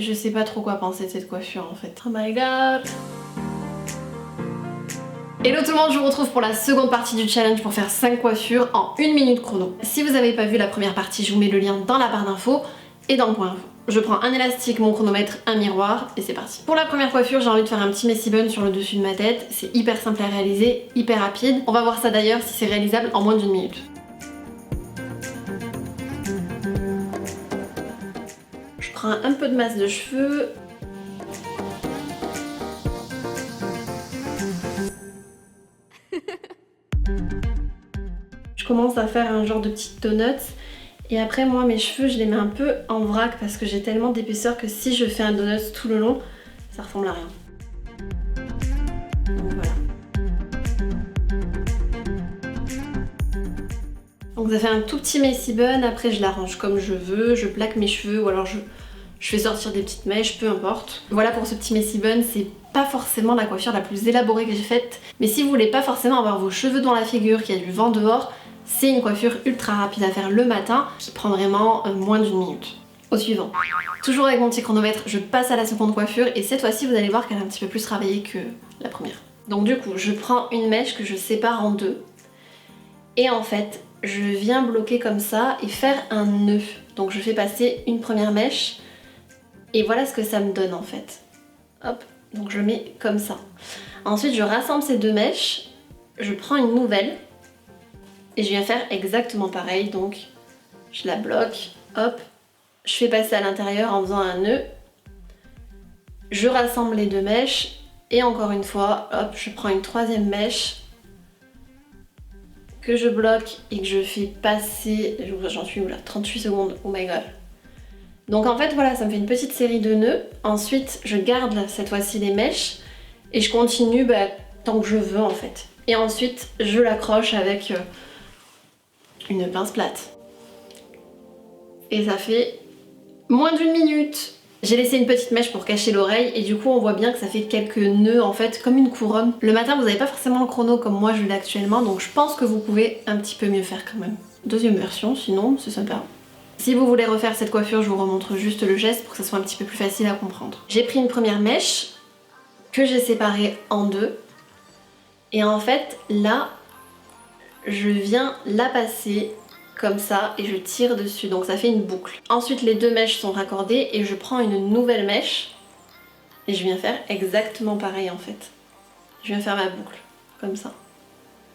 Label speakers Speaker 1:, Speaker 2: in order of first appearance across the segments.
Speaker 1: je sais pas trop quoi penser de cette coiffure en fait. Oh my god. Hello tout le monde, je vous retrouve pour la seconde partie du challenge pour faire 5 coiffures en 1 minute chrono. Si vous n'avez pas vu la première partie, je vous mets le lien dans la barre d'infos et dans le point info. Je prends un élastique, mon chronomètre, un miroir et c'est parti. Pour la première coiffure, j'ai envie de faire un petit messy bun sur le dessus de ma tête. C'est hyper simple à réaliser, hyper rapide. On va voir ça d'ailleurs si c'est réalisable en moins d'1 minute. Je prends un peu de masse de cheveux. Je commence à faire un genre de petite donut. Et après moi mes cheveux je les mets un peu en vrac parce que j'ai tellement d'épaisseur que si je fais un donut tout le long, ça ressemble à rien. Donc voilà. Donc ça fait un tout petit messy bun, après je l'arrange comme je veux, je plaque mes cheveux ou alors je fais sortir des petites mèches, peu importe. Voilà pour ce petit messy bun, c'est pas forcément la coiffure la plus élaborée que j'ai faite. Mais si vous voulez pas forcément avoir vos cheveux dans la figure, qu'il y a du vent dehors, c'est une coiffure ultra rapide à faire le matin qui prend vraiment moins d'1 minute. Au suivant. Toujours avec mon petit chronomètre, je passe à la seconde coiffure et cette fois-ci vous allez voir qu'elle est un petit peu plus travaillée que la première. Donc du coup, je prends une mèche que je sépare en deux et en fait, je viens bloquer comme ça et faire un nœud. Donc je fais passer une première mèche et voilà ce que ça me donne en fait. Hop, donc je mets comme ça. Ensuite, je rassemble ces deux mèches, je prends une nouvelle et je viens faire exactement pareil, donc je la bloque, hop, je fais passer à l'intérieur en faisant un nœud, je rassemble les deux mèches et encore une fois, hop, je prends une troisième mèche que je bloque et que je fais passer, j'en suis où là, 38 secondes, oh my god. Donc en fait voilà, ça me fait une petite série de nœuds, ensuite je garde cette fois-ci les mèches et je continue tant que je veux en fait. Et ensuite je l'accroche avec une pince plate. Et ça fait moins d'1 minute. J'ai laissé une petite mèche pour cacher l'oreille et du coup on voit bien que ça fait quelques nœuds en fait, comme une couronne. Le matin vous n'avez pas forcément le chrono comme moi je l'ai actuellement, donc je pense que vous pouvez un petit peu mieux faire quand même. Deuxième version sinon c'est sympa. Si vous voulez refaire cette coiffure, je vous remontre juste le geste pour que ça soit un petit peu plus facile à comprendre. J'ai pris une première mèche que j'ai séparée en deux et en fait là je viens la passer comme ça et je tire dessus, donc ça fait une boucle. Ensuite les deux mèches sont raccordées et je prends une nouvelle mèche et je viens faire exactement pareil en fait. Je viens faire ma boucle, comme ça.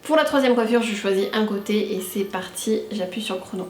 Speaker 1: Pour la troisième coiffure, je choisis un côté et c'est parti, j'appuie sur le chrono.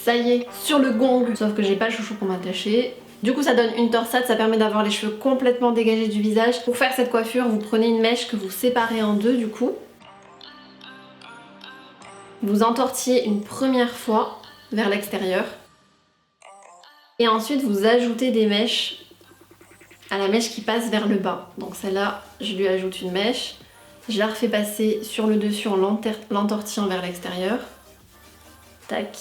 Speaker 1: Ça y est, sur le gong, sauf que j'ai pas le chouchou pour m'attacher. Du coup ça donne une torsade, ça permet d'avoir les cheveux complètement dégagés du visage. Pour faire cette coiffure, vous prenez une mèche que vous séparez en deux du coup. Vous entortillez une première fois vers l'extérieur. Et ensuite vous ajoutez des mèches à la mèche qui passe vers le bas. Donc celle-là, je lui ajoute une mèche. Je la refais passer sur le dessus en l'entortillant vers l'extérieur. Tac.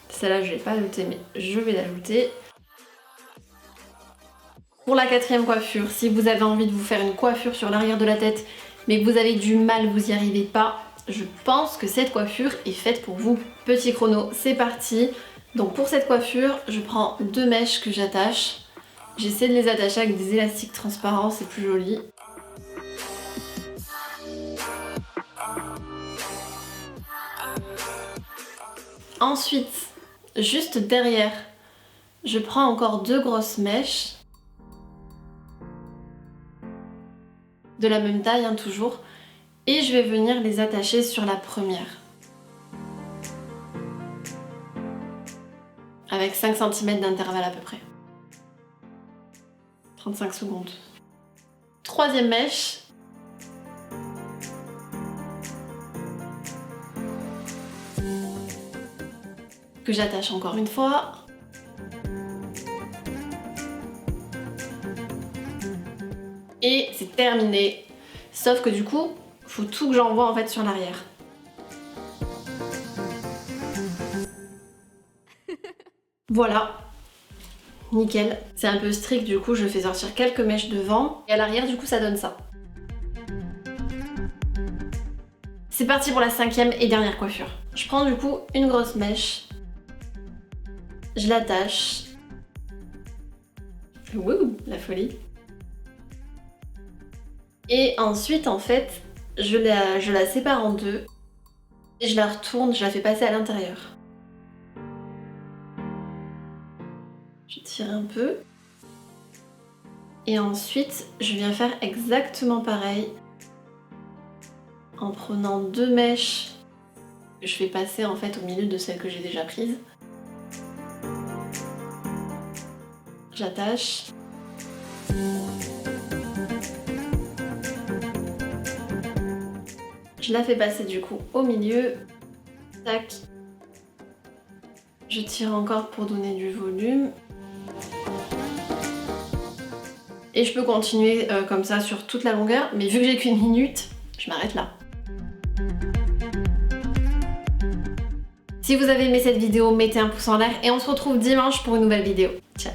Speaker 1: Celle-là je ne l'ai pas ajoutée mais je vais l'ajouter. Pour la quatrième coiffure, si vous avez envie de vous faire une coiffure sur l'arrière de la tête mais que vous avez du mal, vous n'y arrivez pas, je pense que cette coiffure est faite pour vous. Petit chrono, c'est parti. Donc pour cette coiffure, je prends deux mèches que j'attache. J'essaie de les attacher avec des élastiques transparents, c'est plus joli. Ensuite, juste derrière, je prends encore deux grosses mèches de la même taille, hein, toujours. Et je vais venir les attacher sur la première. Avec 5 cm d'intervalle à peu près. 35 secondes. Troisième mèche. Que j'attache encore une fois. Et c'est terminé. Sauf que du coup, faut tout que j'envoie en fait sur l'arrière. Voilà. Nickel. C'est un peu strict, du coup je fais sortir quelques mèches devant. Et à l'arrière du coup ça donne ça. C'est parti pour la 5e et dernière coiffure. Je prends du coup une grosse mèche. Je l'attache. Wouh, la folie. Et ensuite en fait, je la sépare en deux. Et je la retourne, je la fais passer à l'intérieur. Je tire un peu. Et ensuite, je viens faire exactement pareil. En prenant 2 mèches que je fais passer en fait au milieu de celles que j'ai déjà prises. J'attache. Je la fais passer du coup au milieu. Tac. Je tire encore pour donner du volume. Et je peux continuer comme ça sur toute la longueur, mais vu que j'ai qu'une minute, je m'arrête là. Si vous avez aimé cette vidéo, mettez un pouce en l'air et on se retrouve dimanche pour une nouvelle vidéo. Ciao!